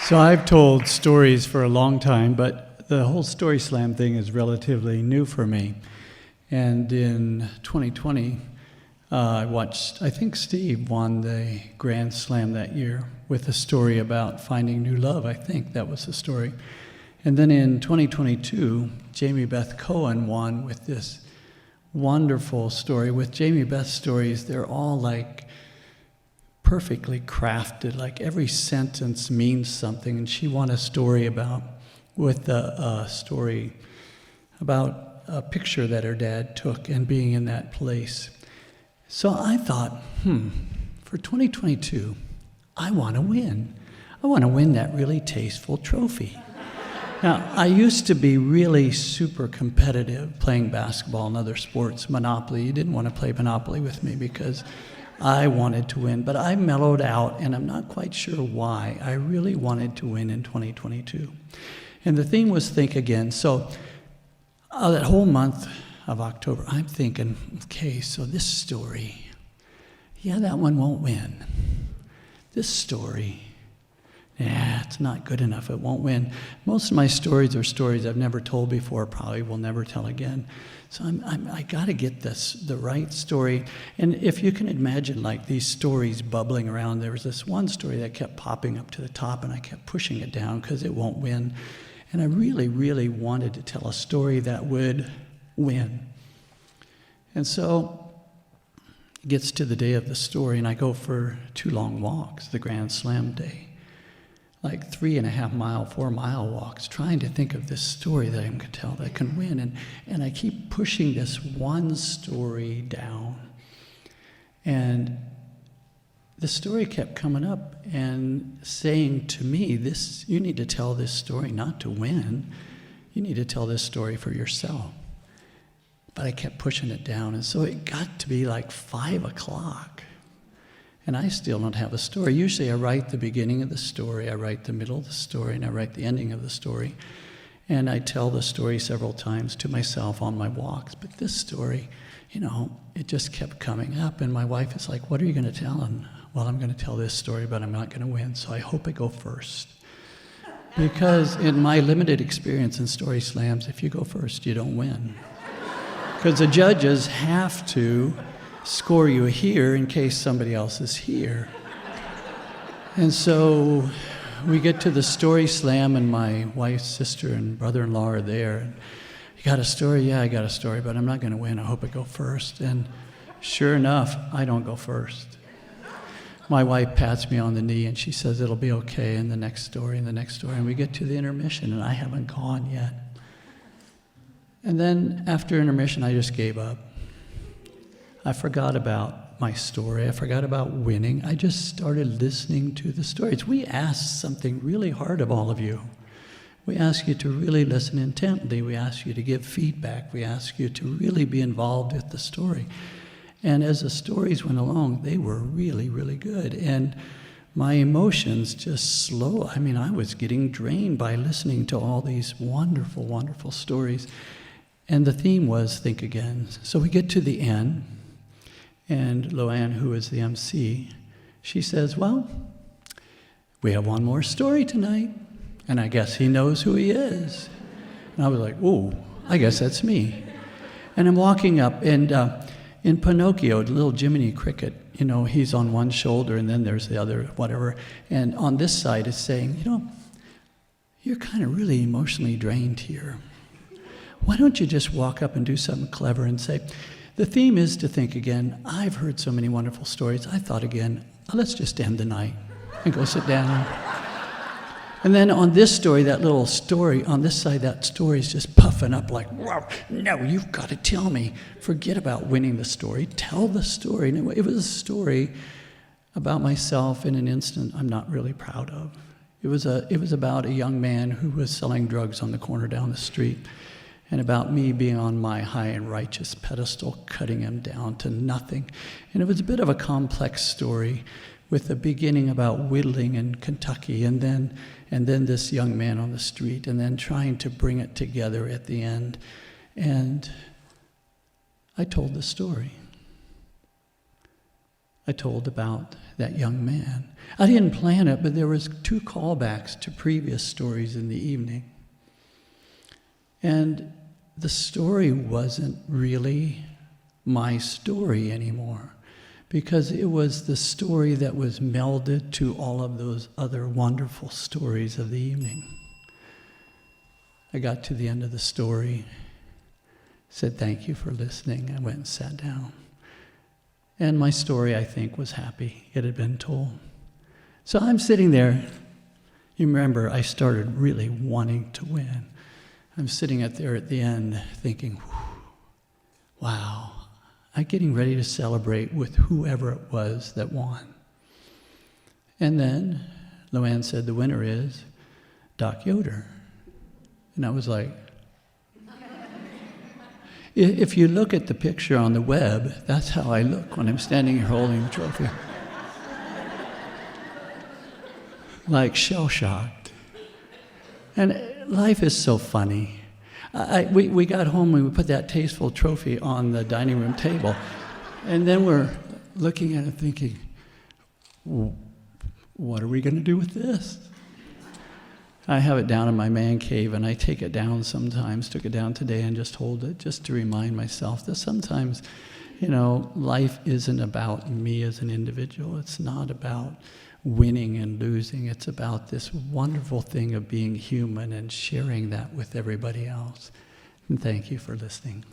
So I've told stories for a long time, but the whole Story Slam thing is relatively new for me. And in 2020, I think Steve won the Grand Slam that year with a story about finding new love. I think that was the story. And then in 2022, Jamie Beth Cohen won with this wonderful story. With Jamie Beth's stories, they're all like perfectly crafted, like every sentence means something. And she won a story about a picture that her dad took and being in that place. So I thought, for 2022, I want to win. I want to win that really tasteful trophy. Now, I used to be really super competitive playing basketball and other sports. Monopoly, you didn't want to play Monopoly with me because I wanted to win. But I mellowed out, and I'm not quite sure why. I really wanted to win in 2022. And the theme was Think Again. So that whole month of October, I'm thinking, okay, so this story, that one won't win. This story, it's not good enough, it won't win. Most of my stories are stories I've never told before, probably will never tell again. So I got to get the right story. And if you can imagine like these stories bubbling around, there was this one story that kept popping up to the top, and I kept pushing it down because it won't win. And I really, really wanted to tell a story that would win. And so it gets to the day of the story, and I go for 2 long walks, the Grand Slam day. Like 3.5 mile, 4 mile walks, trying to think of this story that I can tell that can win. And I keep pushing this one story down. And the story kept coming up and saying to me, you need to tell this story not to win. You need to tell this story for yourself. But I kept pushing it down. And so it got to be like 5 o'clock. And I still don't have a story. Usually I write the beginning of the story, I write the middle of the story, and I write the ending of the story. And I tell the story several times to myself on my walks. But this story, it just kept coming up. And my wife is like, what are you going to tell him? Well, I'm going to tell this story, but I'm not going to win, so I hope I go first. Because in my limited experience in Story Slams, if you go first, you don't win. Because the judges have to score you here in case somebody else is here. And so we get to the Story Slam, and my wife's sister and brother-in-law are there. You got a story? Yeah, I got a story, but I'm not going to win. I hope I go first. And sure enough, I don't go first. My wife pats me on the knee, and she says, it'll be okay, and the next story, and the next story. And we get to the intermission, and I haven't gone yet. And then after intermission, I just gave up. I forgot about my story. I forgot about winning. I just started listening to the stories. We asked something really hard of all of you. We ask you to really listen intently. We ask you to give feedback. We ask you to really be involved with the story. And as the stories went along, they were really, really good. And my emotions just slow. I was getting drained by listening to all these wonderful, wonderful stories. And the theme was Think Again. So we get to the end. And Loanne, who is the MC, she says, well, we have one more story tonight. And I guess he knows who he is. And I was like, ooh, I guess that's me. And I'm walking up, and in Pinocchio, the little Jiminy Cricket, he's on one shoulder, and then there's the other, whatever. And on this side is saying, you're kind of really emotionally drained here. Why don't you just walk up and do something clever and say, the theme is to think again. I've heard so many wonderful stories. I thought again, let's just end the night and go sit down. And then on this story, that little story, on this side, that story is just puffing up like, wow, no, you've got to tell me. Forget about winning the story. Tell the story. And it was a story about myself in an instant I'm not really proud of. It was about a young man who was selling drugs on the corner down the street, and about me being on my high and righteous pedestal, cutting him down to nothing. And it was a bit of a complex story with a beginning about whittling in Kentucky, and then this young man on the street, and then trying to bring it together at the end. And I told the story. I told about that young man. I didn't plan it, but there was 2 callbacks to previous stories in the evening. And the story wasn't really my story anymore, because it was the story that was melded to all of those other wonderful stories of the evening. I got to the end of the story, said thank you for listening. I went and sat down. And my story, I think, was happy. It had been told. So I'm sitting there. You remember, I started really wanting to win. I'm sitting there at the end thinking, wow, I'm getting ready to celebrate with whoever it was that won. And then Luann said, the winner is Doc Yoder. And I was like, if you look at the picture on the web, that's how I look when I'm standing here holding the trophy. Like shell-shocked. And life is so funny. We got home and we put that tasteful trophy on the dining room table. And then we're looking at it thinking, what are we going to do with this? I have it down in my man cave, and I take it down sometimes. Took it down today and just hold it, just to remind myself that sometimes, life isn't about me as an individual. It's not about winning and losing. It's about this wonderful thing of being human and sharing that with everybody else. And thank you for listening.